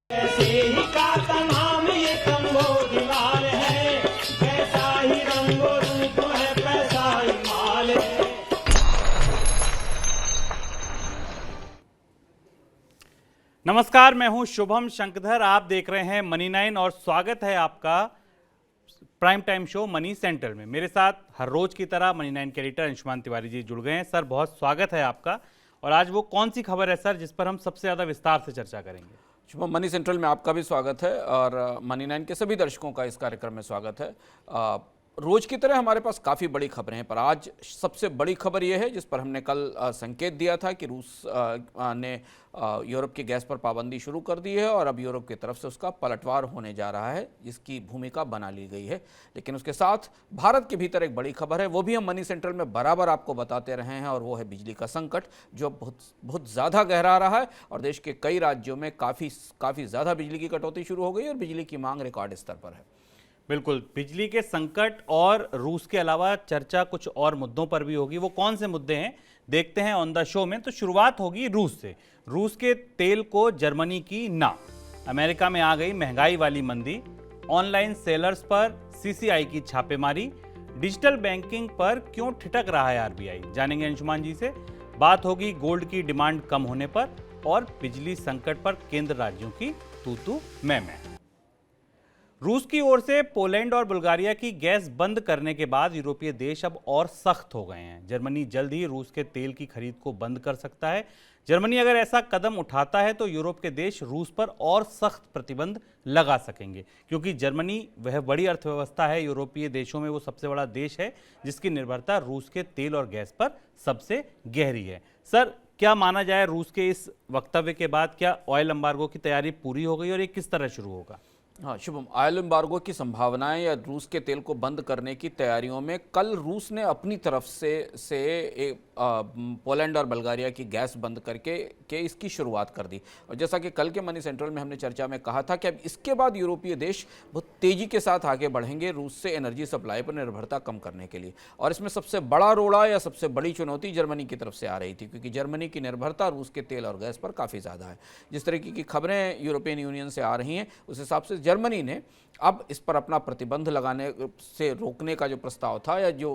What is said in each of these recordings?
ऐसे ही का तमाम ये कम्बोजवाल है, वैसा ही रंगो रूप है, पैसा ही माल है। नमस्कार, मैं हूं शुभम शंकधर। आप देख रहे हैं मनी 9 और स्वागत है आपका prime time show money central में। मेरे साथ हर रोज की तरह मनी 9 के एडिटर अंशुमान तिवारी जी जुड़ गए हैं। सर, बहुत स्वागत है आपका। और आज वो कौन सी खबर है सर जिस पर हम सबसे ज्यादा विस्तार से चर्चा करेंगे? शुभम, मनी सेंट्रल में आपका भी स्वागत है और मनी 9 के सभी दर्शकों का इस कार्यक्रम में स्वागत है। रोज की तरह हमारे पास काफ़ी बड़ी खबरें हैं, पर आज सबसे बड़ी खबर यह है जिस पर हमने कल संकेत दिया था कि रूस ने यूरोप की गैस पर पाबंदी शुरू कर दी है और अब यूरोप की तरफ से उसका पलटवार होने जा रहा है, जिसकी भूमिका बना ली गई है। लेकिन उसके साथ भारत के भीतर एक बड़ी खबर है, वो भी हम मनी सेंट्रल में बराबर आपको बताते रहे हैं, और वो है बिजली का संकट जो बहुत ज़्यादा गहरा रहा है और देश के कई राज्यों में काफ़ी ज़्यादा बिजली की कटौती शुरू हो गई और बिजली की मांग रिकॉर्ड स्तर पर है। बिल्कुल, बिजली के संकट और रूस के अलावा चर्चा कुछ और मुद्दों पर भी होगी। वो कौन से मुद्दे हैं देखते हैं ऑन द शो में। तो शुरुआत होगी रूस से। रूस के तेल को जर्मनी की ना। अमेरिका में आ गई महंगाई वाली मंदी। ऑनलाइन सेलर्स पर सीसीआई की छापेमारी। डिजिटल बैंकिंग पर क्यों ठिठक रहा है आरबीआई, जानेंगे अंशुमान जी से। बात होगी गोल्ड की डिमांड कम होने पर और बिजली संकट पर केंद्र राज्यों की तू मैं। रूस की ओर से पोलैंड और बुल्गारिया की गैस बंद करने के बाद यूरोपीय देश अब और सख्त हो गए हैं। जर्मनी जल्द ही रूस के तेल की खरीद को बंद कर सकता है। जर्मनी अगर ऐसा कदम उठाता है तो यूरोप के देश रूस पर और सख्त प्रतिबंध लगा सकेंगे, क्योंकि जर्मनी वह बड़ी अर्थव्यवस्था है यूरोपीय देशों में, वो सबसे बड़ा देश है जिसकी निर्भरता रूस के तेल और गैस पर सबसे गहरी है। सर, क्या माना जाए रूस के इस वक्तव्य के बाद, क्या ऑयल एम्बार्गो की तैयारी पूरी हो गई और ये किस तरह शुरू होगा? हाँ शुभम, ऑयल एम्बार्गो की संभावनाएं या रूस के तेल को बंद करने की तैयारियों में कल रूस ने अपनी तरफ से पोलैंड और बल्गारिया की गैस बंद करके इसकी शुरुआत कर दी। और जैसा कि कल के मनी सेंट्रल में हमने चर्चा में कहा था कि अब इसके बाद यूरोपीय देश बहुत तेजी के साथ आगे बढ़ेंगे रूस से एनर्जी सप्लाई पर निर्भरता कम करने के लिए। और इसमें सबसे बड़ा रोड़ा या सबसे बड़ी चुनौती जर्मनी की तरफ से आ रही थी, क्योंकि जर्मनी की निर्भरता रूस के तेल और गैस पर काफ़ी ज़्यादा है। जिस तरीके की खबरें यूरोपियन यूनियन से आ रही हैं उस हिसाब से जर्मनी ने अब इस पर अपना प्रतिबंध लगाने से रोकने का जो प्रस्ताव था या जो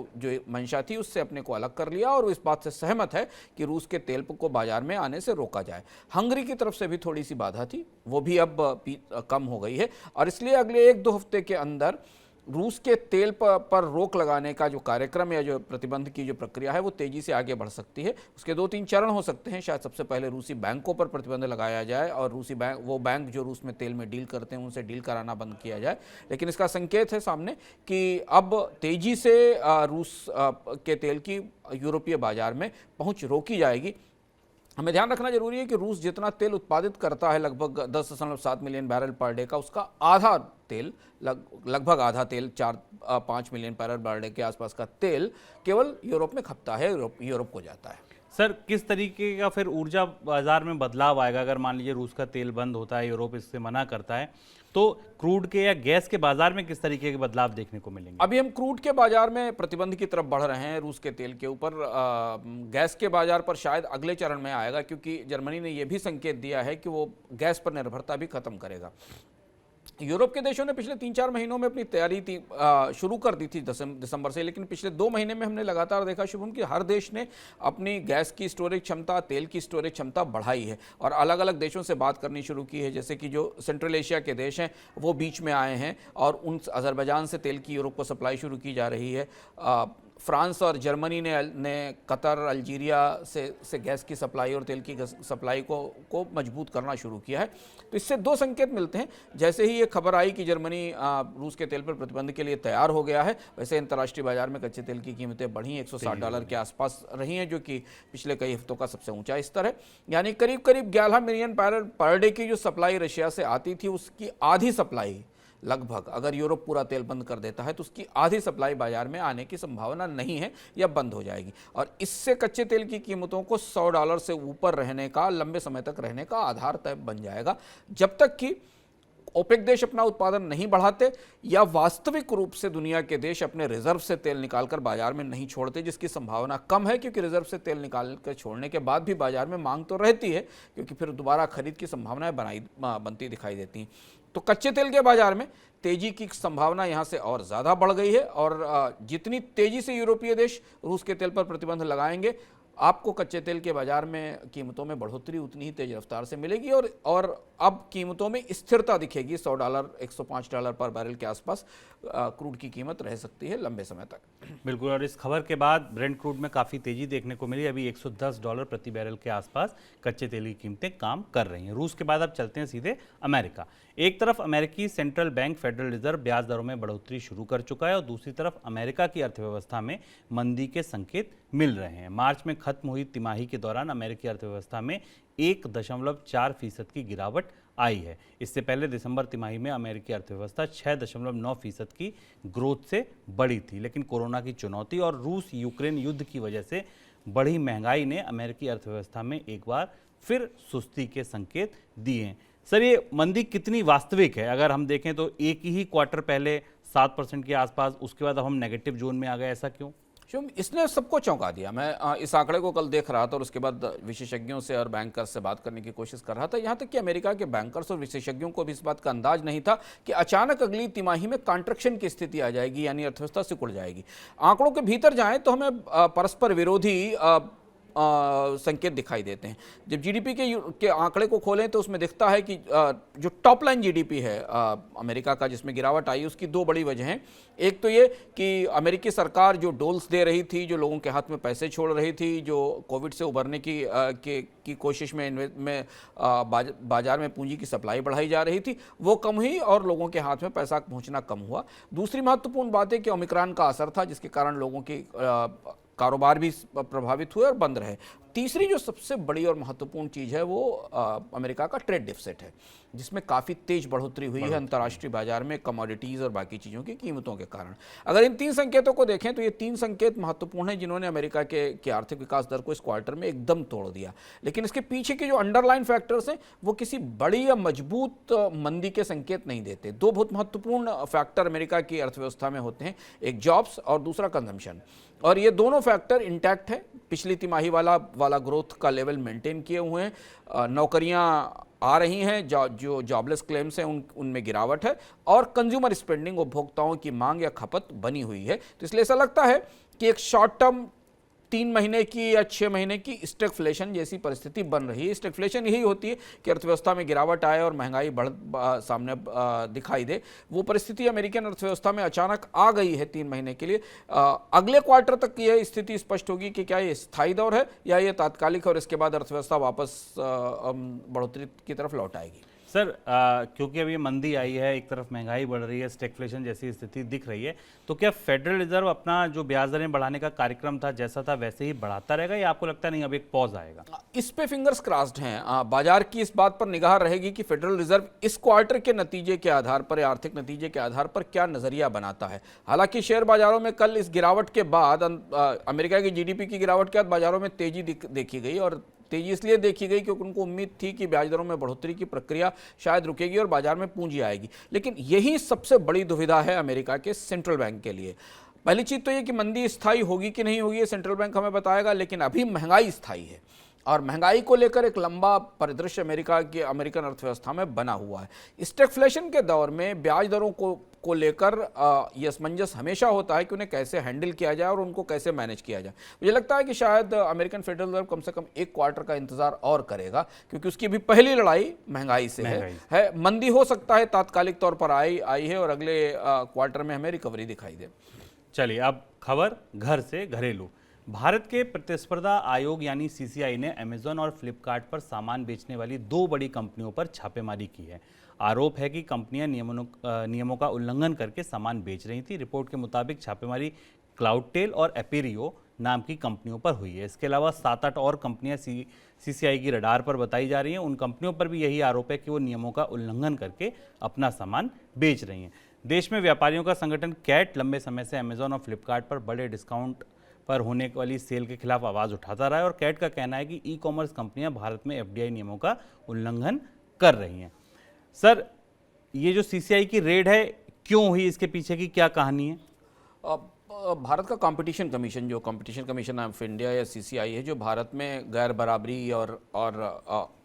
मंशा थी उससे अपने को अलग कर लिया और इस बात से सहमत है कि रूस के तेल को बाजार में आने से रोका जाए। हंगरी की तरफ से भी थोड़ी सी बाधा थी, वो भी अब कम हो गई है और इसलिए अगले 1-2 हफ्ते के अंदर रूस के तेल पर रोक लगाने का जो कार्यक्रम या जो प्रतिबंध की जो प्रक्रिया है वो तेजी से आगे बढ़ सकती है। उसके 2-3 चरण हो सकते हैं। शायद सबसे पहले रूसी बैंकों पर प्रतिबंध लगाया जाए और रूसी बैंक जो रूस में तेल में डील करते हैं उनसे डील कराना बंद किया जाए। लेकिन इसका संकेत है सामने कि अब तेजी से रूस के तेल की यूरोपीय बाजार में पहुंच रोकी जाएगी। हमें ध्यान रखना जरूरी है कि रूस जितना तेल उत्पादित करता है, लगभग 10.7 मिलियन बैरल पर डे का, उसका आधा तेल, लगभग आधा तेल, 4-5 मिलियन बैरल पर डे के आसपास का तेल केवल यूरोप में खपता है, यूरोप को जाता है। सर, किस तरीके का फिर ऊर्जा बाजार में बदलाव आएगा अगर मान लीजिए रूस का तेल बंद होता है, यूरोप इससे मना करता है, तो क्रूड के या गैस के बाजार में किस तरीके के बदलाव देखने को मिलेंगे? अभी हम क्रूड के बाजार में प्रतिबंध की तरफ बढ़ रहे हैं रूस के तेल के ऊपर। गैस के बाजार पर शायद अगले चरण में आएगा, क्योंकि जर्मनी ने यह भी संकेत दिया है कि वो गैस पर निर्भरता भी खत्म करेगा। यूरोप के देशों ने पिछले 3-4 महीनों में अपनी तैयारी शुरू कर दी थी दिसंबर से, लेकिन पिछले 2 महीने में हमने लगातार देखा शुभम कि हर देश ने अपनी गैस की स्टोरेज क्षमता, तेल की स्टोरेज क्षमता बढ़ाई है और अलग अलग देशों से बात करनी शुरू की है। जैसे कि जो सेंट्रल एशिया के देश हैं वो बीच में आए हैं और उन अज़रबैजान से तेल की यूरोप को सप्लाई शुरू की जा रही है। फ्रांस और जर्मनी ने कतर, अल्जीरिया से गैस की सप्लाई और तेल की सप्लाई को मजबूत करना शुरू किया है। तो इससे 2 संकेत मिलते हैं। जैसे ही ये खबर आई कि जर्मनी रूस के तेल पर प्रतिबंध के लिए तैयार हो गया है, वैसे अंतर्राष्ट्रीय बाजार में कच्चे तेल की कीमतें बढ़ी, $160 के आसपास रही हैं, जो कि पिछले कई हफ्तों का सबसे ऊंचा स्तर है। यानी करीब 11 मिलियन बैरल पर डे की जो सप्लाई रशिया से आती थी उसकी आधी सप्लाई, लगभग, अगर यूरोप पूरा तेल बंद कर देता है तो उसकी आधी सप्लाई बाजार में आने की संभावना नहीं है या बंद हो जाएगी। और इससे कच्चे तेल की कीमतों को $100 से ऊपर रहने का, लंबे समय तक रहने का आधार तय बन जाएगा। जब तक कि ओपेक देश अपना उत्पादन नहीं बढ़ाते या वास्तविक रूप से दुनिया के देश अपने रिजर्व से तेल निकालकर बाजार में नहीं छोड़ते, जिसकी संभावना कम है क्योंकि रिजर्व से तेल निकाल कर छोड़ने के बाद भी बाजार में मांग तो रहती है क्योंकि फिर दोबारा खरीद की संभावनाएं बनती दिखाई देती हैं। तो कच्चे तेल के बाजार में तेजी की संभावना यहाँ से और ज़्यादा बढ़ गई है और जितनी तेजी से यूरोपीय देश रूस के तेल पर प्रतिबंध लगाएंगे, आपको कच्चे तेल के बाजार में कीमतों में बढ़ोतरी उतनी ही तेज रफ्तार से मिलेगी और अब कीमतों में स्थिरता दिखेगी। $100 $105 पर बैरल के आसपास क्रूड की कीमत रह सकती है लंबे समय तक। बिल्कुल, और इस खबर के बाद ब्रेंट क्रूड में काफ़ी तेजी देखने को मिली। अभी $110 प्रति बैरल के आसपास कच्चे तेल की कीमतें काम कर रही हैं। रूस के बाद अब चलते हैं सीधे अमेरिका। एक तरफ अमेरिकी सेंट्रल बैंक फेडरल रिजर्व ब्याज दरों में बढ़ोतरी शुरू कर चुका है और दूसरी तरफ अमेरिका की अर्थव्यवस्था में मंदी के संकेत मिल रहे हैं। मार्च में खत्म हुई तिमाही के दौरान अमेरिकी अर्थव्यवस्था में 1.4% की गिरावट आई है। इससे पहले दिसंबर तिमाही में अमेरिकी अर्थव्यवस्था 6.9% की ग्रोथ से बढ़ी थी, लेकिन कोरोना की चुनौती और रूस यूक्रेन युद्ध की वजह से बढ़ी महंगाई ने अमेरिकी अर्थव्यवस्था में एक बार फिर सुस्ती के संकेत दिए हैं। सर, ये मंदी कितनी वास्तविक है? अगर हम देखें तो एक ही क्वार्टर पहले 7% के आसपास, उसके बाद अब हम नेगेटिव जोन में आ गए, ऐसा क्यों? शुभ, इसने सबको चौंका दिया। मैं इस आंकड़े को कल देख रहा था और उसके बाद विशेषज्ञों से और बैंकर्स से बात करने की कोशिश कर रहा था। यहाँ तक कि अमेरिका के बैंकर्स और विशेषज्ञों को भी इस बात का अंदाज नहीं था कि अचानक अगली तिमाही में कॉन्ट्रैक्शन की स्थिति आ जाएगी, यानी अर्थव्यवस्था सिकुड़ जाएगी। आंकड़ों के भीतर जाएं तो हमें परस्पर विरोधी संकेत दिखाई देते हैं। जब जीडीपी के आंकड़े को खोलें तो उसमें दिखता है कि जो टॉप लाइन जीडीपी है अमेरिका का, जिसमें गिरावट आई, उसकी दो बड़ी वजह हैं। एक तो ये कि अमेरिकी सरकार जो डोल्स दे रही थी, जो लोगों के हाथ में पैसे छोड़ रही थी, जो कोविड से उभरने की कोशिश में बाजार में पूंजी की सप्लाई बढ़ाई जा रही थी, वो कम हुई और लोगों के हाथ में पैसा पहुंचना कम हुआ। दूसरी महत्वपूर्ण बात है कि ओमिक्रॉन का असर था, जिसके कारण लोगों की कारोबार भी प्रभावित हुए और बंद रहे। तीसरी जो सबसे बड़ी और महत्वपूर्ण चीज़ है वो अमेरिका का ट्रेड डिफिसिट है, जिसमें काफ़ी तेज बढ़ोतरी हुई है अंतर्राष्ट्रीय बाजार में कमोडिटीज़ और बाकी चीज़ों की कीमतों के कारण। अगर इन तीन संकेतों को देखें तो ये तीन संकेत महत्वपूर्ण हैं जिन्होंने अमेरिका के आर्थिक विकास दर को इस क्वार्टर में एकदम तोड़ दिया। लेकिन इसके पीछे के जो अंडरलाइन फैक्टर्स हैं वो किसी बड़ी या मजबूत मंदी के संकेत नहीं देते। दो बहुत महत्वपूर्ण फैक्टर अमेरिका की अर्थव्यवस्था में होते हैं, एक जॉब्स और दूसरा कंजम्पशन, और ये दोनों फैक्टर इंटैक्ट है। पिछली तिमाही वाला ग्रोथ का लेवल मेंटेन किए हुए हैं, नौकरियां आ रही हैं, जो जॉबलेस क्लेम्स हैं उनमें गिरावट है, और कंज्यूमर स्पेंडिंग, उपभोक्ताओं की मांग या खपत बनी हुई है। तो इसलिए ऐसा लगता है कि एक शॉर्ट टर्म 3 महीने की या 6 महीने की स्टैगफ्लेशन जैसी परिस्थिति बन रही है। स्टैगफ्लेशन यही होती है कि अर्थव्यवस्था में गिरावट आए और महंगाई सामने दिखाई दे। वो परिस्थिति अमेरिकन अर्थव्यवस्था में अचानक आ गई है 3 महीने के लिए। अगले क्वार्टर तक यह स्थिति स्पष्ट होगी कि क्या ये स्थायी दौर है या ये तात्कालिक है और इसके बाद अर्थव्यवस्था वापस बढ़ोतरी की तरफ लौट आएगी। सर, क्योंकि अब ये मंदी आई है, एक तरफ महंगाई बढ़ रही है, स्टैगफ्लेशन जैसी स्थिति दिख रही है, तो क्या फेडरल रिजर्व अपना जो ब्याज दरें बढ़ाने का कार्यक्रम था जैसा था वैसे ही बढ़ाता रहेगा या आपको लगता नहीं अब एक पॉज आएगा? इस पे फिंगर्स क्रॉस्ड हैं। बाजार की इस बात पर निगाह रहेगी कि फेडरल रिजर्व इस क्वार्टर के नतीजे के आधार पर या आर्थिक नतीजे के आधार पर क्या नजरिया बनाता है। हालांकि शेयर बाजारों में कल इस गिरावट के बाद, अमेरिका की जीडीपी की गिरावट के बाद बाजारों में तेजी देखी गई, और तेजी इसलिए देखी गई क्योंकि उनको उम्मीद थी कि ब्याज दरों में बढ़ोतरी की प्रक्रिया शायद रुकेगी और बाजार में पूंजी आएगी। लेकिन यही सबसे बड़ी दुविधा है अमेरिका के सेंट्रल बैंक के लिए। पहली चीज़ तो ये कि मंदी स्थायी होगी कि नहीं होगी, ये सेंट्रल बैंक हमें बताएगा, लेकिन अभी महंगाई स्थायी है और महंगाई को लेकर एक लंबा परिदृश्य अमेरिकन अर्थव्यवस्था में बना हुआ है। स्टैगफ्लेशन के दौर में ब्याज दरों को लेकर यह असमंजस हमेशा होता है कि उन्हें कैसे हैंडल किया जाए और उनको कैसे मैनेज किया जाए। मुझे लगता है कि शायद अमेरिकन फेडरल रिजर्व कम से कम एक क्वार्टर का इंतजार और करेगा, क्योंकि उसकी भी पहली लड़ाई महंगाई से है। मंदी हो सकता है तात्कालिक तौर पर आई है और अगले क्वार्टर में हमें रिकवरी दिखाई दे। चलिए, अब खबर घर से घरेलू। भारत के प्रतिस्पर्धा आयोग यानी सीसीआई ने अमेजॉन और फ्लिपकार्ट पर सामान बेचने वाली 2 बड़ी कंपनियों पर छापेमारी की है। आरोप है कि कंपनियां नियमों का उल्लंघन करके सामान बेच रही थी। रिपोर्ट के मुताबिक छापेमारी क्लाउडटेल और एपेरियो नाम की कंपनियों पर हुई है। इसके अलावा 7-8 और कंपनियां सीसीआई की रडार पर बताई जा रही हैं। उन कंपनियों पर भी यही आरोप है कि वो नियमों का उल्लंघन करके अपना सामान बेच रही हैं। देश में व्यापारियों का संगठन कैट लंबे समय से अमेजॉन और फ्लिपकार्ट पर बड़े डिस्काउंट पर होने वाली सेल के खिलाफ आवाज़ उठाता रहा है और कैट का कहना है कि ई कॉमर्स कंपनियां भारत में एफडीआई नियमों का उल्लंघन कर रही हैं। सर, ये जो सीसीआई की रेड है क्यों हुई, इसके पीछे की क्या कहानी है? भारत का कंपटीशन कमीशन, जो कंपटीशन कमीशन ऑफ इंडिया या सीसीआई है, जो भारत में गैर बराबरी और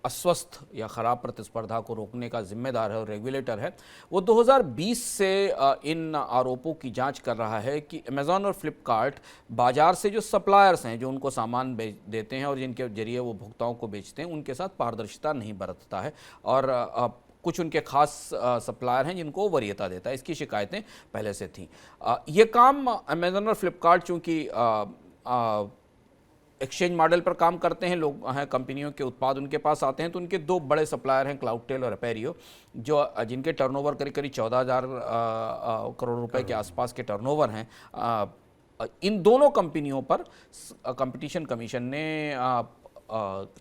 अस्वस्थ या ख़राब प्रतिस्पर्धा को रोकने का जिम्मेदार है और रेगुलेटर है, वो 2020 से इन आरोपों की जांच कर रहा है कि अमेज़ॉन और फ्लिपकार्ट बाज़ार से जो सप्लायर्स हैं, जो उनको सामान बेच देते हैं और जिनके जरिए वो भुगताओं को बेचते हैं, उनके साथ पारदर्शिता नहीं बरतता है और कुछ उनके खास सप्लायर हैं जिनको वरीयता देता है। इसकी शिकायतें पहले से थीं। ये काम अमेज़न और फ्लिपकार्ट चूँकि एक्सचेंज मॉडल पर काम करते हैं, लोग हैं, कंपनियों के उत्पाद उनके पास आते हैं, तो उनके दो बड़े सप्लायर हैं, क्लाउडटेल और अपेरियो, जो जिनके टर्नओवर करीब करीब 14,000 करोड़ रुपए के आसपास के टर्नओवर हैं। इन दोनों कंपनियों पर कंपटीशन कमीशन ने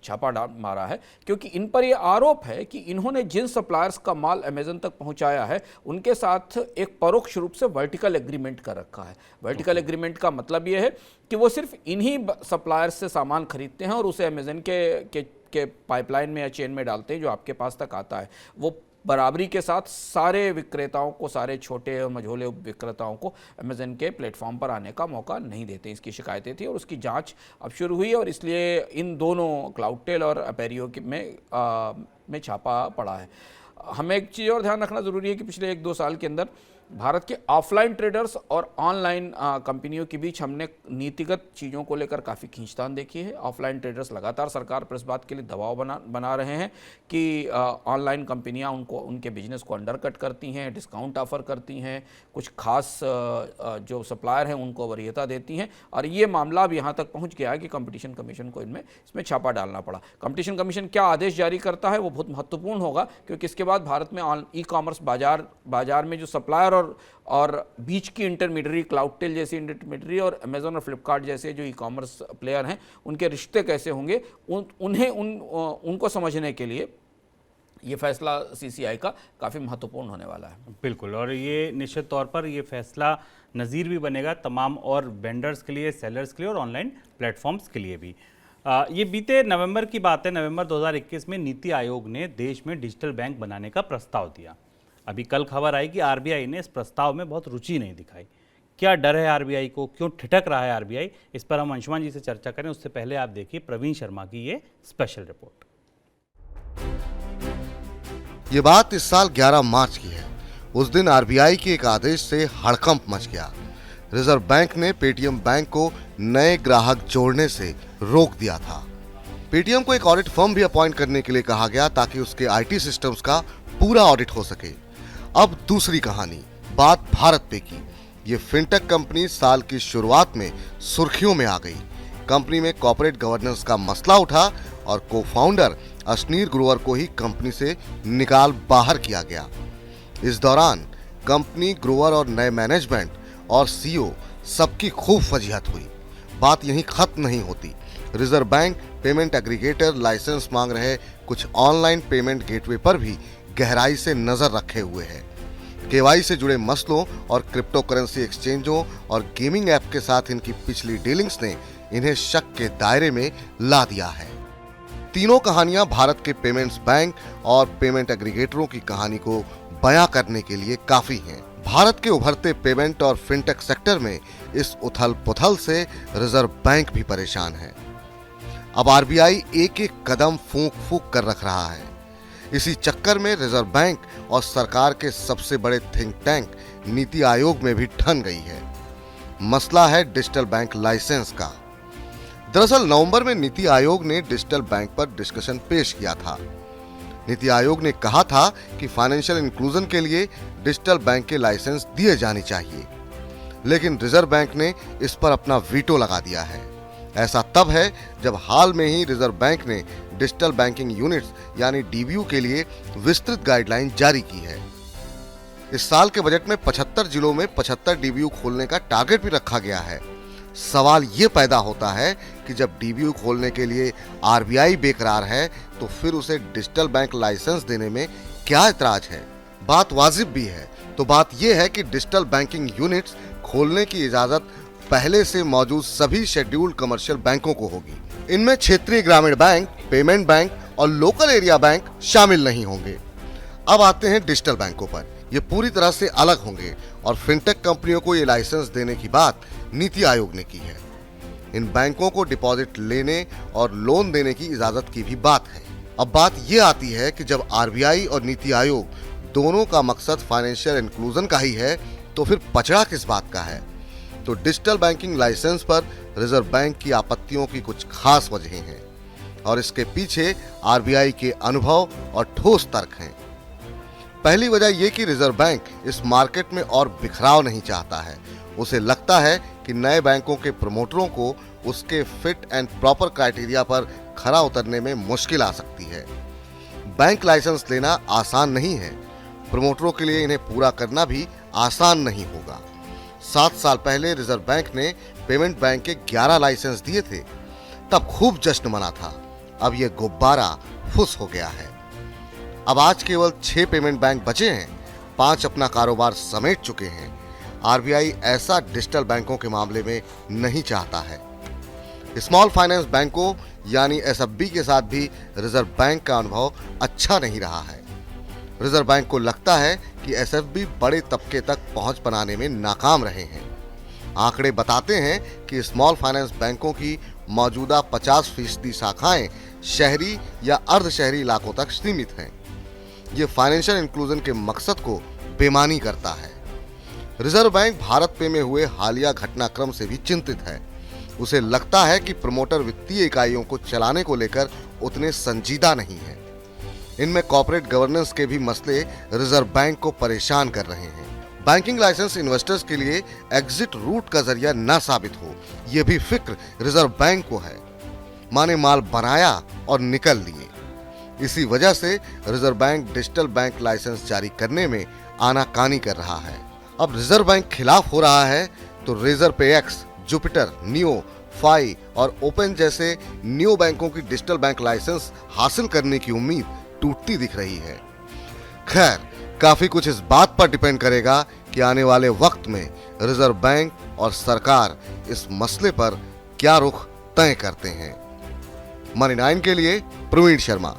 छापा मारा है, क्योंकि इन पर यह आरोप है कि इन्होंने जिन सप्लायर्स का माल अमेज़न तक पहुंचाया है, उनके साथ एक परोक्ष रूप से वर्टिकल एग्रीमेंट कर रखा है। वर्टिकल एग्रीमेंट का मतलब यह है कि वो सिर्फ इन्हीं सप्लायर्स से सामान खरीदते हैं और उसे अमेज़न के पाइपलाइन में या चेन में डालते हैं, जो आपके पास तक आता है। वो बराबरी के साथ सारे विक्रेताओं को, सारे छोटे और मझोले विक्रेताओं को अमेज़न के प्लेटफॉर्म पर आने का मौका नहीं देते। इसकी शिकायतें थी और उसकी जांच अब शुरू हुई और इसलिए इन दोनों क्लाउडटेल और अपेरियो में छापा पड़ा है। हमें एक चीज़ और ध्यान रखना ज़रूरी है कि पिछले 1-2 साल के अंदर भारत के ऑफलाइन ट्रेडर्स और ऑनलाइन कंपनियों के बीच हमने नीतिगत चीज़ों को लेकर काफ़ी खींचतान देखी है। ऑफलाइन ट्रेडर्स लगातार सरकार पर इस बात के लिए दबाव बना रहे हैं कि ऑनलाइन कंपनियां उनके बिजनेस को अंडरकट करती हैं, डिस्काउंट ऑफर करती हैं, कुछ खास जो सप्लायर हैं उनको वरीयता देती हैं, और ये मामला अब यहाँ तक पहुँच गया है कि कंपटीशन कमीशन को इसमें छापा डालना पड़ा। कंपटीशन कमीशन क्या आदेश जारी करता है वो बहुत महत्वपूर्ण होगा, क्योंकि इसके बाद भारत में ई कॉमर्स बाजार में जो सप्लायर और बीच की इंटरमीडियरी, क्लाउडटेल जैसी इंटरमीडियरी और अमेज़न और फ्लिपकार्ट जैसे जो ई कॉमर्स प्लेयर हैं, उनके रिश्ते कैसे होंगे, उनको समझने के लिए ये फैसला सीसीआई का काफ़ी महत्वपूर्ण होने वाला है। बिल्कुल, और ये निश्चित तौर पर ये फैसला नज़ीर भी बनेगा तमाम और वेंडर्स के लिए, सेलर्स के लिए और ऑनलाइन प्लेटफॉर्म्स के लिए भी। ये बीते नवंबर की बात है, नवंबर 2021 में नीति आयोग ने देश में डिजिटल बैंक बनाने का प्रस्ताव दिया। अभी कल खबर आई कि आरबीआई ने इस प्रस्ताव में बहुत रुचि नहीं दिखाई। क्या डर है आरबीआई को, क्यों ठिठक रहा है आरबीआई? इस पर हम अंशुमान जी से चर्चा करें, उससे पहले आप देखिए प्रवीण शर्मा की ये स्पेशल रिपोर्ट। ये बात इस साल 11 मार्च की है। उस दिन आरबीआई के एक आदेश से हड़कंप मच गया। रिजर्व बैंक ने पेटीएम बैंक को नए ग्राहक जोड़ने से रोक दिया था। पेटीएम को एक ऑडिट फर्म भी अपॉइंट करने के लिए कहा गया ताकि उसके आईटी सिस्टम्स का पूरा ऑडिट हो सके। अब दूसरी कहानी, बात भारत पे की। ये फिनटेक कंपनी साल की शुरुआत में सुर्खियों में आ गई। कंपनी में कॉर्पोरेट गवर्नेंस का मसला उठा और को-फाउंडर अशनीर ग्रोवर को ही कंपनी से निकाल बाहर किया गया। इस दौरान कंपनी, ग्रोवर और नए मैनेजमेंट और सीईओ सबकी खूब फजीहत हुई। बात यहीं खत्म नहीं होती। Reserve bank payment aggregator license मांग रहे कुछ ऑनलाइन पेमेंट गेटवे पर भी गहराई से नजर रखे हुए है। केवाई से जुड़े मसलों और क्रिप्टो करेंसी एक्सचेंजों और गेमिंग ऐप के साथ इनकी पिछली डीलिंग्स ने इन्हें शक के दायरे में ला दिया है। तीनों कहानियां भारत के पेमेंट्स बैंक और पेमेंट एग्रीगेटरों की कहानी को बयां करने के लिए काफी हैं। भारत के उभरते पेमेंट और फिनटेक सेक्टर में इस उथल-पुथल से रिजर्व बैंक भी परेशान है। अब आरबीआई एक एक कदम फूंक कर रख रहा है। इसी चक्कर में रिजर्व बैंक और सरकार के सबसे बड़े थिंक टैंक नीति आयोग में भी ठन गई है। मसला है डिजिटल बैंक लाइसेंस का। दरअसल नवंबर में नीति आयोग ने डिजिटल बैंक पर डिस्कशन पेश किया था। नीति आयोग ने कहा था कि फाइनेंशियल इंक्लूजन के लिए डिजिटल बैंक के लाइसेंस दिए जाने चाहिए, लेकिन रिजर्व बैंक ने इस पर अपना वीटो लगा दिया है। ऐसा तब है जब हाल में ही रिजर्व बैंक ने डिजिटल बैंकिंग यूनिट्स यानी डीबीयू के लिए विस्तृत गाइडलाइन जारी की है। इस साल के बजट में 75 जिलों में 75 डीबीयू खोलने का टारगेट भी रखा गया है। सवाल ये पैदा होता है कि जब डीबीयू खोलने के लिए आरबीआई बेकरार है तो फिर उसे डिजिटल बैंक लाइसेंस देने में क्या ऐतराज है? बात वाजिब भी है। तो बात यह है कि डिजिटल बैंकिंग यूनिट्स खोलने की इजाजत पहले से मौजूद सभी शेड्यूल्ड कमर्शियल बैंकों को होगी। इनमें क्षेत्रीय ग्रामीण बैंक, पेमेंट बैंक और लोकल एरिया बैंक शामिल नहीं होंगे। अब आते हैं डिजिटल बैंकों पर। ये पूरी तरह से अलग होंगे और फिनटेक कंपनियों को ये लाइसेंस देने की बात नीति आयोग ने की है। इन बैंकों को डिपॉजिट लेने और लोन देने की इजाजत की भी बात है। अब बात ये आती है कि जब आरबीआई और नीति आयोग दोनों का मकसद फाइनेंशियल इंक्लूजन का ही है, तो फिर पचड़ा किस बात का है? तो डिजिटल बैंकिंग लाइसेंस पर रिजर्व बैंक की आपत्तियों की कुछ खास वजहें हैं और इसके पीछे आरबीआई के अनुभव और ठोस तर्क हैं। पहली वजह यह कि रिजर्व बैंक इस मार्केट में और बिखराव नहीं चाहता है। उसे लगता है कि नए बैंकों के प्रमोटरों को उसके फिट एंड प्रॉपर क्राइटेरिया पर खरा उतरने में मुश्किल आ सकती है। बैंक लाइसेंस लेना आसान नहीं है, प्रमोटरों के लिए इन्हें पूरा करना भी आसान नहीं होगा। 7 साल पहले रिजर्व बैंक ने पेमेंट बैंक के 11 लाइसेंस दिए थे, तब खूब जश्न मना था। अब यह गुब्बारा फुस हो गया है। अब आज केवल 6 पेमेंट बैंक बचे हैं, 5 अपना कारोबार समेट चुके हैं। आरबीआई ऐसा डिजिटल बैंकों के मामले में नहीं चाहता है। स्मॉल फाइनेंस बैंकों यानी एसएफबी के साथ भी रिजर्व बैंक का अनुभव अच्छा नहीं रहा है। रिजर्व बैंक को लगता है कि एसएफबी बड़े तबके तक पहुंच बनाने में नाकाम रहे हैं। आंकड़े बताते हैं कि स्मॉल फाइनेंस बैंकों की मौजूदा 50% शाखाएं शहरी या अर्ध शहरी इलाकों तक सीमित हैं। ये फाइनेंशियल इंक्लूजन के मकसद को बेमानी करता है। रिजर्व बैंक भारत पे में हुए हालिया घटनाक्रम से भी चिंतित है। उसे लगता है कि प्रमोटर वित्तीय इकाइयों को चलाने को लेकर उतने संजीदा नहीं है। इनमें कॉर्पोरेट गवर्नेंस के भी मसले रिजर्व बैंक को परेशान कर रहे हैं। बैंकिंग लाइसेंस इन्वेस्टर्स के लिए एग्जिट रूट का जरिया न साबित हो, यह भी फिक्र रिजर्व बैंक को है। माने माल बनाया और निकल लिए। इसी वजह से reserve bank digital bank license जारी करने में आनाकानी कर रहा है। अब रिजर्व बैंक खिलाफ हो रहा है तो रेजर पे एक्स, जुपिटर, नियो, फाई और ओपन जैसे न्यू बैंकों की डिजिटल बैंक लाइसेंस हासिल करने की उम्मीद टूटती दिख रही है। खैर, काफी कुछ इस बात पर डिपेंड करेगा कि आने वाले वक्त में रिजर्व बैंक और सरकार इस मसले पर क्या रुख तय करते हैं। मनी 9 के लिए प्रवीण शर्मा।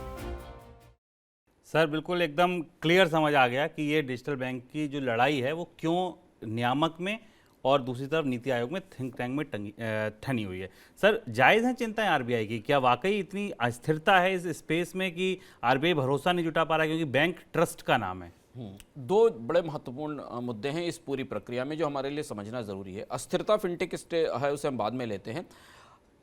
सर बिल्कुल एकदम क्लियर समझ आ गया कि ये डिजिटल बैंक की जो लड़ाई है वो क्यों नियामक में और दूसरी तरफ नीति आयोग में थिंक टैंक में ठनी हुई है। सर, जायज़ है चिंताएं आरबीआई की? क्या वाकई इतनी अस्थिरता है इस स्पेस में कि आरबीआई भरोसा नहीं जुटा पा रहा है, क्योंकि बैंक ट्रस्ट का नाम है? 2 बड़े महत्वपूर्ण मुद्दे हैं इस पूरी प्रक्रिया में जो हमारे लिए समझना जरूरी है। अस्थिरता फिनटेक है, उसे हम बाद में लेते हैं।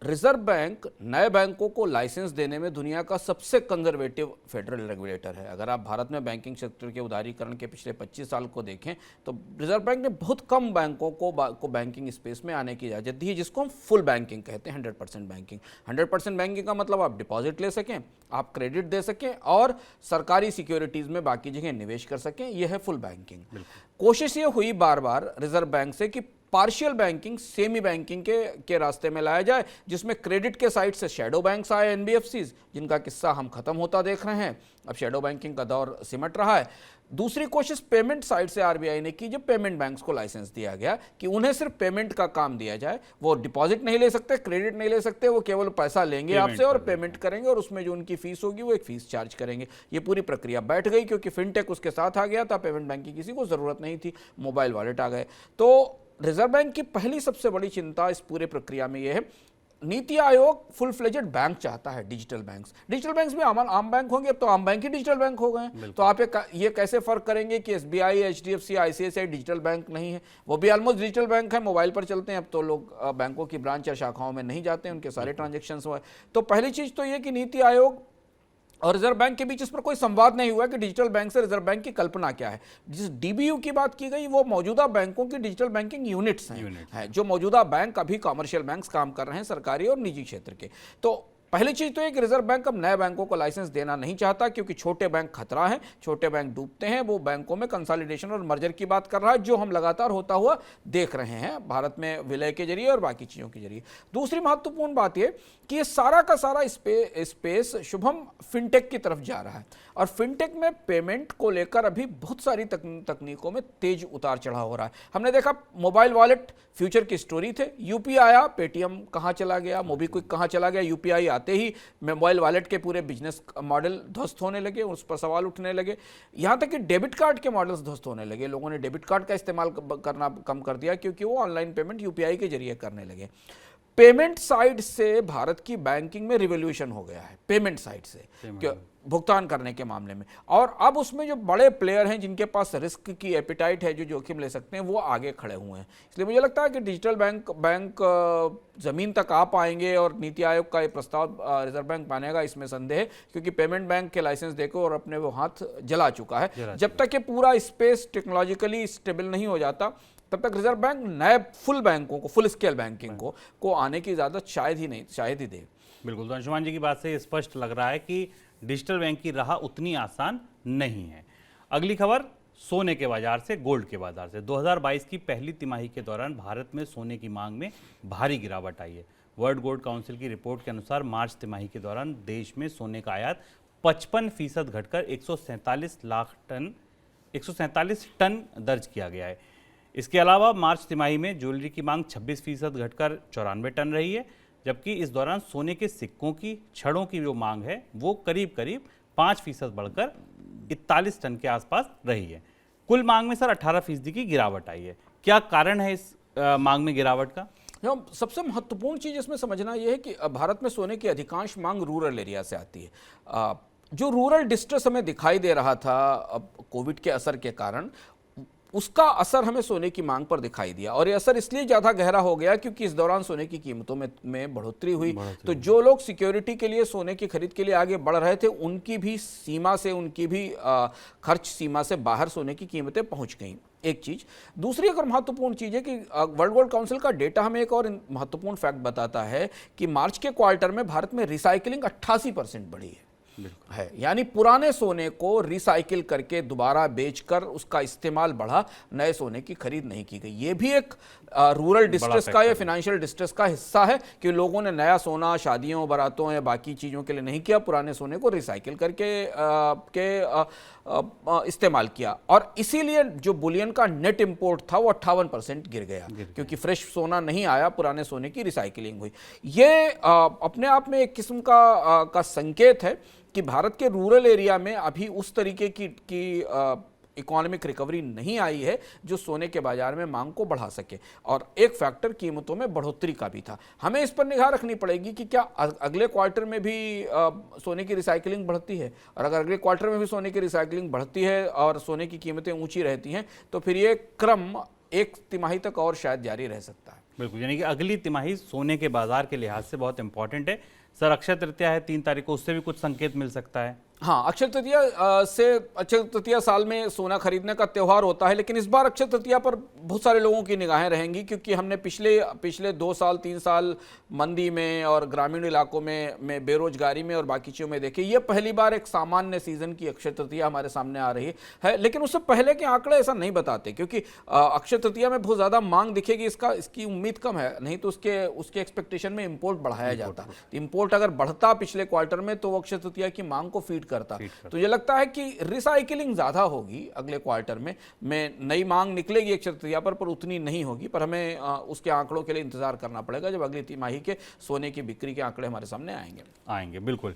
रिजर्व बैंक नए बैंकों को लाइसेंस देने में दुनिया का सबसे कंजर्वेटिव फेडरल रेगुलेटर है। अगर आप भारत में बैंकिंग सेक्टर के उदारीकरण के पिछले 25 साल को देखें तो रिजर्व बैंक ने बहुत कम बैंकों को बैंकिंग स्पेस में आने की इजाज़त दी है, जिसको हम फुल बैंकिंग कहते हैं। 100% बैंकिंग। 100% बैंकिंग का मतलब आप डिपॉजिट ले सकें, आप क्रेडिट दे सकें और सरकारी सिक्योरिटीज़ में बाकी जगह निवेश कर सकें। यह है फुल बैंकिंग। कोशिश ये हुई बार बार रिजर्व बैंक से कि पार्शियल बैंकिंग, सेमी बैंकिंग के रास्ते में लाया जाए, जिसमें क्रेडिट के साइड से शैडो बैंक्स आए, एनबीएफसीज, जिनका किस्सा हम खत्म होता देख रहे हैं। अब शैडो बैंकिंग का दौर सिमट रहा है। दूसरी कोशिश पेमेंट साइड से आरबीआई ने की, जब पेमेंट बैंक्स को लाइसेंस दिया गया कि उन्हें सिर्फ पेमेंट का काम दिया जाए। वो डिपॉजिट नहीं ले सकते, क्रेडिट नहीं ले सकते, वो केवल पैसा लेंगे आपसे और पेमेंट करेंगे और उसमें जो उनकी फीस होगी वो एक फीस चार्ज करेंगे। ये पूरी प्रक्रिया बैठ गई क्योंकि फिनटेक उसके साथ आ गया था। पेमेंट बैंक की किसी को जरूरत नहीं थी, मोबाइल वॉलेट आ गए। तो रिजर्व बैंक की पहली सबसे बड़ी चिंता इस पूरे प्रक्रिया में यह है, NITI Aayog full fledged bank चाहता है। डिजिटल बैंक्स भी आम बैंक होंगे। अब तो आम बैंक ही डिजिटल बैंक हो गए। तो आप ये कैसे फर्क करेंगे कि SBI, HDFC, ICICI digital bank नहीं है? वो भी ऑलमोस्ट डिजिटल बैंक है, मोबाइल पर चलते हैं। अब तो लोग बैंकों की ब्रांच या शाखाओं में नहीं जाते हैं, उनके सारे ट्रांजेक्शन्स हुए। तो पहली चीज तो ये कि नीति आयोग और रिजर्व बैंक के बीच इस पर कोई संवाद नहीं हुआ कि डिजिटल बैंक से रिजर्व बैंक की कल्पना क्या है। जिस डीबीयू की बात की गई वो मौजूदा बैंकों की डिजिटल बैंकिंग यूनिट्स हैं, जो मौजूदा बैंक अभी कॉमर्शियल बैंक्स काम कर रहे हैं, सरकारी और निजी क्षेत्र के। तो पहली चीज तो ये कि रिजर्व बैंक अब नए बैंकों को लाइसेंस देना नहीं चाहता, क्योंकि छोटे बैंक खतरा है, छोटे बैंक डूबते हैं। वो बैंकों में कंसोलिडेशन और मर्जर की बात कर रहा है, जो हम लगातार होता हुआ देख रहे हैं भारत में विलय के जरिए और बाकी चीजों के जरिए। दूसरी महत्वपूर्ण बात यह कि ये सारा का सारा स्पेस शुभम फिनटेक की तरफ जा रहा है और फिनटेक में पेमेंट को लेकर अभी बहुत सारी तकनीकों में तेज उतार चढ़ाव हो रहा है। हमने देखा मोबाइल वॉलेट फ्यूचर की स्टोरी थे, यूपीआई आया, पेटीएम कहाँ चला गया, मोबीक्विक कहाँ चला गया, यूपीआई आते ही मोबाइल वॉलेट के पूरे बिजनेस मॉडल ध्वस्त होने लगे, उस पर सवाल उठने लगे। यहाँ तक कि डेबिट कार्ड के मॉडल्स ध्वस्त होने लगे। लोगों ने डेबिट कार्ड का इस्तेमाल करना कम कर दिया क्योंकि वो ऑनलाइन पेमेंट यूपीआई के जरिए करने लगे। पेमेंट साइड से भारत की बैंकिंग में रिवॉल्यूशन हो गया है, पेमेंट साइड से भुगतान करने के मामले में। और अब उसमें जो बड़े प्लेयर हैं जिनके पास रिस्क की एपिटाइट है, जो जोखिम ले सकते हैं, वो आगे खड़े हुए हैं। इसलिए मुझे लगता है कि डिजिटल बैंक जमीन तक आ पाएंगे और नीति आयोग का ये प्रस्ताव रिजर्व बैंक मानेगा, इसमें संदेह है, क्योंकि पेमेंट बैंक के लाइसेंस देकर और अपने वो हाथ जला चुका है। जब तक ये पूरा स्पेस टेक्नोलॉजिकली स्टेबल नहीं हो जाता, तब तक रिजर्व बैंक नए फुल बैंकों को, फुल स्केल बैंकिंग को आने की इजाजत शायद ही दे। बिल्कुल, तो अंशुमान जी की बात से स्पष्ट लग रहा है कि डिजिटल बैंक की राह उतनी आसान नहीं है। अगली खबर सोने के बाजार से, गोल्ड के बाजार से। 2022 की पहली तिमाही के दौरान भारत में सोने की मांग में भारी गिरावट आई है। वर्ल्ड गोल्ड काउंसिल की रिपोर्ट के अनुसार मार्च तिमाही के दौरान देश में सोने का आयात 55% घटकर 147 टन दर्ज किया गया है। इसके अलावा मार्च तिमाही में ज्वेलरी की मांग 26% घटकर 94 टन रही है, जबकि इस दौरान सोने के सिक्कों की, छड़ों की जो मांग है वो करीब 5% बढ़कर 41 टन के आसपास रही है। कुल मांग में सर 18% की गिरावट आई है। क्या कारण है इस मांग में गिरावट का? सबसे महत्वपूर्ण चीज़ इसमें समझना यह है कि भारत में सोने की अधिकांश मांग रूरल एरिया से आती है। जो रूरल डिस्ट्रेस हमें दिखाई दे रहा था कोविड के असर के कारण, उसका असर हमें सोने की मांग पर दिखाई दिया। और ये असर इसलिए ज़्यादा गहरा हो गया क्योंकि इस दौरान सोने की कीमतों में बढ़ोतरी हुई। तो जो लोग सिक्योरिटी के लिए सोने की खरीद के लिए आगे बढ़ रहे थे, उनकी भी खर्च सीमा से बाहर सोने की कीमतें पहुंच गईं। एक चीज। दूसरी एक और महत्वपूर्ण चीज है कि वर्ल्ड गोल्ड काउंसिल का डेटा हमें एक और महत्वपूर्ण फैक्ट बताता है कि मार्च के क्वार्टर में भारत में रिसाइकलिंग 88% बढ़ी है। यानी पुराने सोने को रिसाइकिल करके दोबारा बेचकर उसका इस्तेमाल बढ़ा, नए सोने की खरीद नहीं की गई। ये भी एक रूरल डिस्ट्रेस का या फाइनेंशियल डिस्ट्रेस का हिस्सा है कि लोगों ने नया सोना शादियों, बारातों या बाकी चीज़ों के लिए नहीं किया, पुराने सोने को रिसाइकिल करके इस्तेमाल किया। और इसीलिए जो बुलियन का नेट इंपोर्ट था वो 58% गिर गया क्योंकि फ्रेश सोना नहीं आया, पुराने सोने की रिसाइकिलिंग हुई। ये अपने आप में एक किस्म का संकेत है कि भारत के रूरल एरिया में अभी उस तरीके की इकोनॉमिक रिकवरी नहीं आई है जो सोने के बाजार में मांग को बढ़ा सके। और एक फैक्टर कीमतों में बढ़ोतरी का भी था। हमें इस पर निगाह रखनी पड़ेगी कि क्या अगले क्वार्टर में भी सोने की रिसाइकलिंग बढ़ती है, और अगर अगले क्वार्टर में भी सोने की रिसाइकलिंग बढ़ती है और सोने की कीमतें ऊंची रहती हैं तो फिर ये क्रम एक तिमाही तक और शायद जारी रह सकता है। बिल्कुल, यानी कि अगली तिमाही सोने के बाजार के लिहाज से बहुत इंपॉर्टेंट है। सर, अक्षय तृतीया है 3 तारीख को, उससे भी कुछ संकेत मिल सकता है? हाँ, अक्षय तृतीया साल में सोना खरीदने का त्यौहार होता है, लेकिन इस बार अक्षय तृतीया पर बहुत सारे लोगों की निगाहें रहेंगी क्योंकि हमने पिछले 2 साल 3 साल मंदी में और ग्रामीण इलाकों में बेरोजगारी में और बाकी चीज़ों में देखे, ये पहली बार एक सामान्य सीजन की अक्षय तृतीया हमारे सामने आ रही है। लेकिन उससे पहले के आंकड़े ऐसा नहीं बताते क्योंकि अक्षय तृतीया में बहुत ज़्यादा मांग दिखेगी, इसकी उम्मीद कम है। नहीं तो उसके एक्सपेक्टेशन में इम्पोर्ट बढ़ाया जाता। इम्पोर्ट अगर बढ़ता पिछले क्वार्टर में तो वो अक्षय तृतीया की मांग को फीड करता। तो ये लगता है कि रिसाइकिलिंग ज्यादा होगी अगले क्वार्टर में नई मांग निकलेगी अक्षय तृतीया पर उतनी नहीं होगी। पर हमें उसके आंकड़ों के लिए इंतजार करना पड़ेगा जब अगली तिमाही के सोने की बिक्री के आंकड़े हमारे सामने आएंगे। बिल्कुल।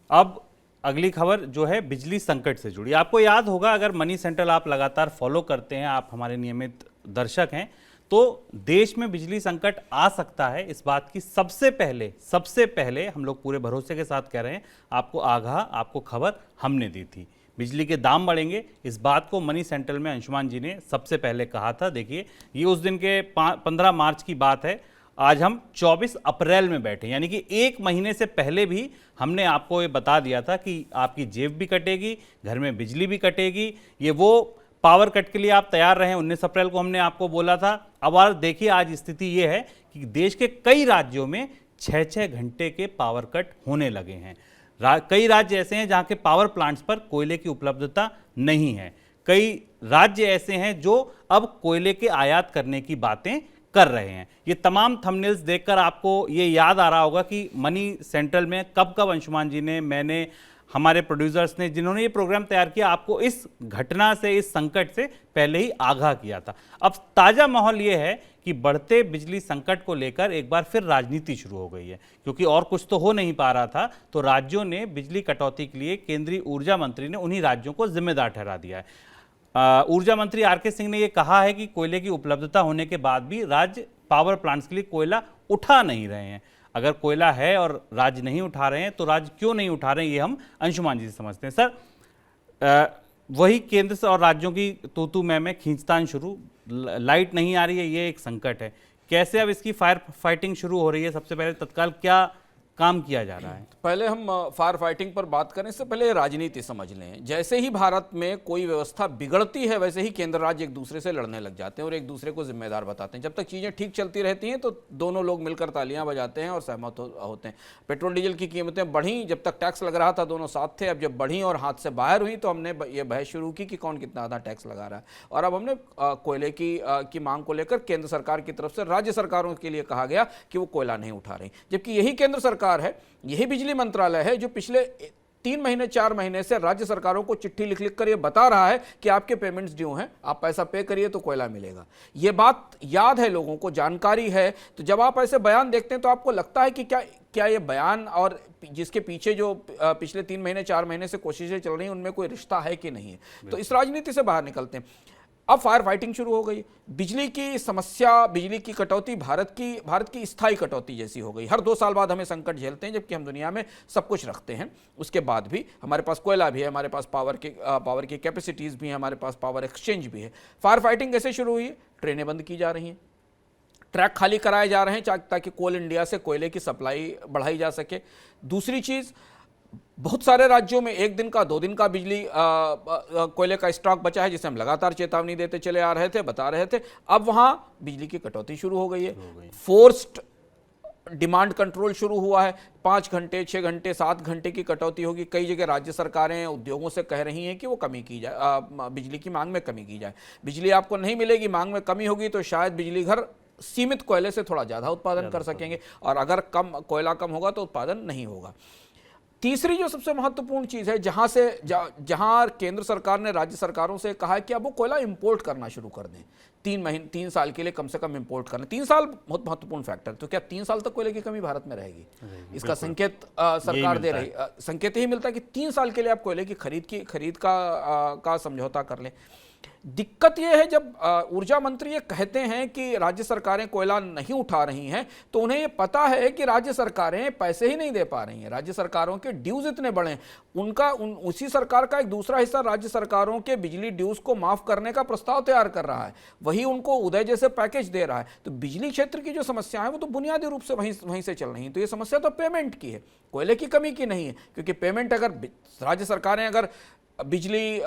अब अगली खबर जो है बिजली संकट से जुड़ी। आपको याद होगा, अगर मनी सेंट्रल आप लगातार फॉलो करते हैं, आप हमारे नियमित दर्शक हैं, तो देश में बिजली संकट आ सकता है, इस बात की सबसे पहले हम लोग पूरे भरोसे के साथ कह रहे हैं, आपको खबर हमने दी थी। बिजली के दाम बढ़ेंगे, इस बात को मनी सेंट्रल में अंशुमान जी ने सबसे पहले कहा था। देखिए, ये उस दिन के 15 मार्च की बात है। आज हम 24 अप्रैल में बैठे, यानी कि 1 महीने से पहले भी हमने आपको ये बता दिया था कि आपकी जेब भी कटेगी, घर में बिजली भी कटेगी। ये वो पावर कट के लिए आप तैयार रहें, 19 अप्रैल को हमने आपको बोला था। अब और देखिए, आज स्थिति ये है कि देश के कई राज्यों में 6-6 घंटे के पावर कट होने लगे हैं। कई राज्य ऐसे हैं जहां के पावर प्लांट्स पर कोयले की उपलब्धता नहीं है। कई राज्य ऐसे हैं जो अब कोयले के आयात करने की बातें कर रहे हैं। ये तमाम थंबनेल्स देखकर आपको ये याद आ रहा होगा कि मनी सेंट्रल में कब अंशुमान जी ने, मैंने, हमारे प्रोड्यूसर्स ने, जिन्होंने ये प्रोग्राम तैयार किया, आपको इस घटना से, इस संकट से पहले ही आगाह किया था। अब ताज़ा माहौल ये है कि बढ़ते बिजली संकट को लेकर एक बार फिर राजनीति शुरू हो गई है, क्योंकि और कुछ तो हो नहीं पा रहा था, तो राज्यों ने बिजली कटौती के लिए केंद्रीय ऊर्जा मंत्री ने उन्हीं राज्यों को जिम्मेदार ठहरा दिया है। ऊर्जा मंत्री आर.के. सिंह ने यह कहा है कि कोयले की उपलब्धता होने के बाद भी राज्य पावर प्लांट्स के लिए कोयला उठा नहीं रहे हैं। अगर कोयला है और राज्य नहीं उठा रहे हैं तो राज्य क्यों नहीं उठा रहे हैं, ये हम अंशुमान जी से समझते हैं। सर, वही केंद्र से और राज्यों की तू मैं खींचतान शुरू, लाइट नहीं आ रही है, ये एक संकट है। कैसे अब इसकी फायर फाइटिंग शुरू हो रही है? सबसे पहले तत्काल क्या काम किया जा रहा है? पहले हम फायर फाइटिंग पर बात करें इससे पहले राजनीति समझ लें। जैसे ही भारत में कोई व्यवस्था बिगड़ती है, वैसे ही केंद्र राज्य एक दूसरे से लड़ने लग जाते हैं और एक दूसरे को जिम्मेदार बताते हैं। जब तक चीज़ें ठीक चलती रहती हैं तो दोनों लोग मिलकर तालियां बजाते हैं और सहमत होते हैं। पेट्रोल डीजल की कीमतें बढ़ी, जब तक टैक्स लग रहा था दोनों साथ थे। अब जब बढ़ी और हाथ से बाहर हुई तो हमने ये बहस शुरू की कि कौन कितना ज़्यादा टैक्स लगा रहा है। और अब हमने कोयले की मांग को लेकर केंद्र सरकार की तरफ से राज्य सरकारों के लिए कहा गया कि वो कोयला नहीं उठा रही, जबकि यही केंद्र सरकार है, यही बिजली मंत्रालय है जो पिछले 3 महीने 4 महीने से राज्य सरकारों को चिट्ठी लिख लिख कर ये बता रहा है कि आपके पेमेंट्स ड्यू हैं, आप पैसा पे करिए तो कोयला मिलेगा। ये बात याद है, लोगों को जानकारी है। तो जब आप ऐसे बयान देखते हैं तो आपको लगता है कि क्या ये बयान और जिसके पीछे जो पिछले 3 महीने 4 महीने से कोशिशें चल रही हैं उनमें कोई रिश्ता है कि नहीं है। तो इस राजनीति से बाहर निकलते हैं। अब फायर फाइटिंग शुरू हो गई। बिजली की समस्या, बिजली की कटौती भारत की स्थायी कटौती जैसी हो गई। हर 2 साल बाद हमें संकट झेलते हैं, जबकि हम दुनिया में सब कुछ रखते हैं। उसके बाद भी हमारे पास कोयला भी है, हमारे पास पावर की कैपेसिटीज़ भी हैं, हमारे पास पावर एक्सचेंज भी है। फायर फाइटिंग कैसे शुरू हुई? ट्रेनें बंद की जा रही हैं, ट्रैक खाली कराए जा रहे हैं ताकि कोल इंडिया से कोयले की सप्लाई बढ़ाई जा सके। दूसरी चीज़, बहुत सारे राज्यों में 1 दिन का 2 दिन का बिजली कोयले का स्टॉक बचा है, जिसे हम लगातार चेतावनी देते चले आ रहे थे, बता रहे थे। अब वहां बिजली की कटौती शुरू हो गई है। फोर्स्ड डिमांड कंट्रोल शुरू हुआ है। 5 घंटे, 6 घंटे, 7 घंटे की कटौती होगी। कई जगह राज्य सरकारें उद्योगों से कह रही हैं कि वो कमी की जाए, बिजली की मांग में कमी की जाए। बिजली आपको नहीं मिलेगी, मांग में कमी होगी तो शायद बिजली घर सीमित कोयले से थोड़ा ज़्यादा उत्पादन कर सकेंगे, और अगर कोयला कम होगा तो उत्पादन नहीं होगा। तीसरी जो सबसे महत्वपूर्ण चीज़ है, जहां केंद्र सरकार ने राज्य सरकारों से कहा है कि अब वो कोयला इंपोर्ट करना शुरू कर दें, 3 साल के लिए कम से कम इंपोर्ट करना। 3 साल बहुत महत्वपूर्ण फैक्टर। तो क्या 3 साल तक कोयले की कमी भारत में रहेगी? इसका संकेत सरकार दे रही, संकेत ही मिलता है कि 3 साल के लिए आप कोयले की खरीद का समझौता कर लें। दिक्कत यह है, जब ऊर्जा मंत्री ये कहते हैं कि राज्य सरकारें कोयला नहीं उठा रही हैं, तो उन्हें ये पता है कि राज्य सरकारें पैसे ही नहीं दे पा रही हैं। राज्य सरकारों के ड्यूज इतने बड़े हैं। उसी सरकार का एक दूसरा हिस्सा राज्य सरकारों के बिजली ड्यूज को माफ करने का प्रस्ताव तैयार कर रहा है, वही उनको उदय जैसे पैकेज दे रहा है। तो बिजली क्षेत्र की जो समस्या है वो तो बुनियादी रूप से वहीं से चल रही है। तो ये समस्या तो पेमेंट की है, कोयले की कमी की नहीं है, क्योंकि पेमेंट अगर राज्य सरकारें अगर बिजली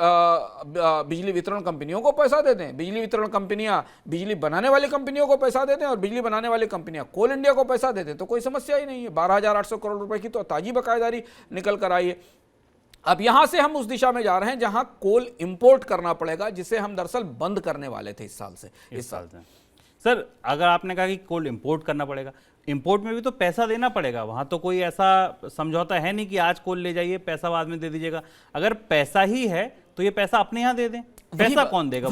वितरण कंपनियों को पैसा देते हैं, बिजली वितरण कंपनियां बिजली बनाने वाली कंपनियों को पैसा देते हैं और बिजली बनाने वाली कंपनियां कोल इंडिया को पैसा देते हैं, तो कोई समस्या ही नहीं है। 12,800 करोड़ रुपए की तो ताजी बकायदारी निकल कर आई है। अब यहां से हम उस दिशा में जा रहे हैं जहां कोल इंपोर्ट करना पड़ेगा, जिसे हम दरअसल बंद करने वाले थे इस साल से। सर, अगर आपने कहा कि कोल इंपोर्ट करना पड़ेगा, इंपोर्ट में भी तो पैसा देना पड़ेगा। वहां तो कोई ऐसा समझौता है नहीं कि आज कोल ले जाइए, पैसा बाद में दे दीजिएगा। अगर पैसा ही है तो ये पैसा अपने यहाँ दे दें, पैसा कौन देगा?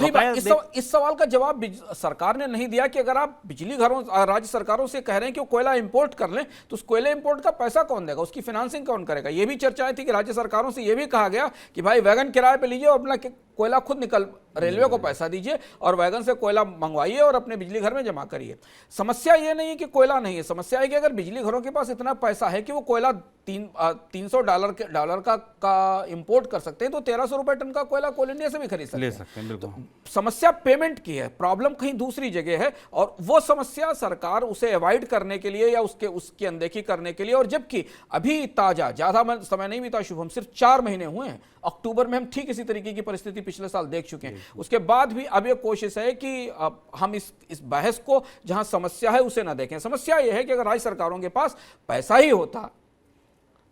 इस सवाल का जवाब सरकार ने नहीं दिया कि अगर आप बिजली घरों राज्य सरकारों से कह रहे हैं कि वो कोयला इंपोर्ट कर लें, तो उस कोयले इंपोर्ट का पैसा कौन देगा, उसकी फाइनेंसिंग कौन करेगा? ये भी चर्चाएं थी कि राज्य सरकारों से ये भी कहा गया कि भाई वैगन किराए पे लीजिए और अपना कोयला खुद निकल, रेलवे को पैसा दीजिए और वैगन से कोयला मंगवाइए और अपने बिजली घर में जमा करिए। समस्या ये नहीं है कि कोयला नहीं है, समस्या है कि अगर बिजली घरों के पास इतना पैसा है कि वो कोयला $300 का इंपोर्ट कर सकते हैं, तो 1,300 रुपए टन का कोयला कोल इंडिया से भी खरीद सकते हैं। बिल्कुल। समस्या पेमेंट की है, प्रॉब्लम कहीं दूसरी जगह है, और वो समस्या सरकार उसे अवॉइड करने के लिए या उसकी अनदेखी करने के लिए, और जबकि अभी ताजा ज्यादा समय नहीं बीता शुभम, सिर्फ 4 महीने हुए हैं। अक्टूबर में हम ठीक इसी तरीके की परिस्थिति पिछले साल देख चुके हैं। उसके बाद भी अब ये कोशिश है कि हम इस बहस को जहां समस्या है उसे ना देखें। समस्या यह है कि अगर राज्य सरकारों के पास पैसा ही होता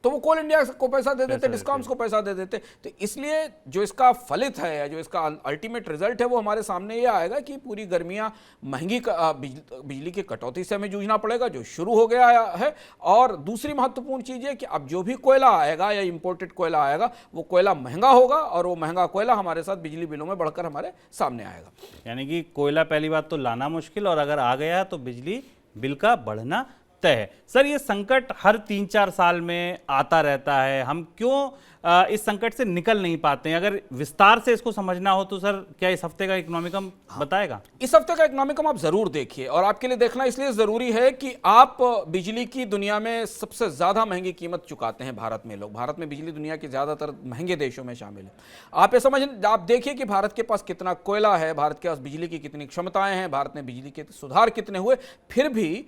तो वो कोल इंडिया को पैसा दे देते, डिस्कॉम्स को पैसा दे देते। तो इसलिए जो इसका फलित है या जो इसका अल्टीमेट रिजल्ट है वो हमारे सामने ये आएगा कि पूरी गर्मियां महंगी बिजली की कटौती से हमें जूझना पड़ेगा, जो शुरू हो गया है। और दूसरी महत्वपूर्ण चीज है कि अब जो भी कोयला आएगा या इंपोर्टेड कोयला आएगा वो कोयला महंगा होगा और वो महंगा कोयला हमारे साथ बिजली बिलों में बढ़कर हमारे सामने आएगा। यानी कि कोयला पहली बात तो लाना मुश्किल, और अगर आ गया तो बिजली बिल का बढ़ना तय है। सर, ये संकट हर 3-4 साल में आता रहता है, हम क्यों इस संकट से निकल नहीं पाते हैं? अगर विस्तार से इसको समझना हो तो सर क्या इस हफ्ते का इकोनॉमिकम बताएगा? इस हफ्ते का इकोनॉमिकम आप जरूर देखिए, और आपके लिए देखना इसलिए जरूरी है कि आप बिजली की दुनिया में सबसे ज्यादा महंगी कीमत चुकाते हैं भारत में लोग। भारत में बिजली दुनिया के ज्यादातर महंगे देशों में शामिल है। आप ये समझ, आप देखिए कि भारत के पास कितना कोयला है, भारत के पास बिजली की कितनी क्षमताएं हैं, भारत में बिजली के सुधार कितने हुए, फिर भी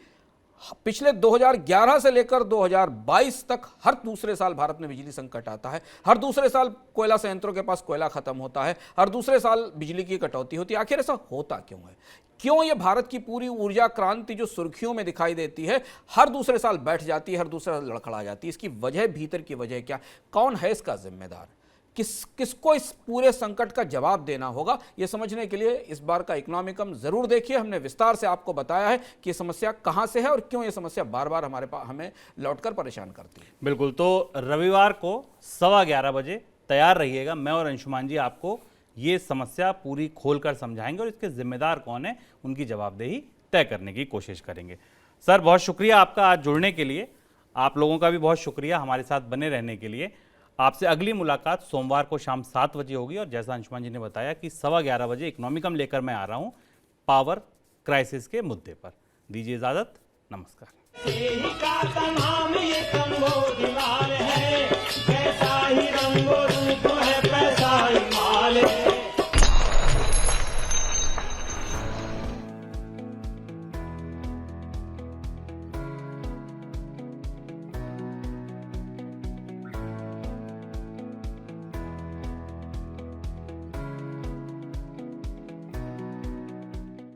पिछले 2011 से लेकर 2022 तक हर दूसरे साल भारत में बिजली संकट आता है। हर दूसरे साल कोयला संयंत्रों के पास कोयला खत्म होता है, हर दूसरे साल बिजली की कटौती होती है। आखिर ऐसा होता क्यों है? क्यों ये भारत की पूरी ऊर्जा क्रांति जो सुर्खियों में दिखाई देती है हर दूसरे साल बैठ जाती है, हर दूसरे साल लड़खड़ा जाती है? इसकी वजह, भीतर की वजह क्या? कौन है इसका जिम्मेदार? किसको इस पूरे संकट का जवाब देना होगा? यह समझने के लिए इस बार का इकोनॉमिकम जरूर देखिए। हमने विस्तार से आपको बताया है कि यह समस्या कहां से है और क्यों यह समस्या बार बार हमारे पास हमें लौटकर परेशान करती है। बिल्कुल, तो रविवार को 11:15 बजे तैयार रहिएगा। मैं और अंशुमान जी आपको ये समस्या पूरी खोलकर समझाएंगे और इसके जिम्मेदार कौन है उनकी जवाबदेही तय करने की कोशिश करेंगे। सर, बहुत शुक्रिया आपका आज जुड़ने के लिए। आप लोगों का भी बहुत शुक्रिया हमारे साथ बने रहने के लिए। आपसे अगली मुलाकात सोमवार को शाम 7 बजे होगी, और जैसा अंशुमान जी ने बताया कि 11:15 बजे इकोनॉमिकम लेकर मैं आ रहा हूं पावर क्राइसिस के मुद्दे पर। दीजिए इजाजत, नमस्कार। यही का तमाम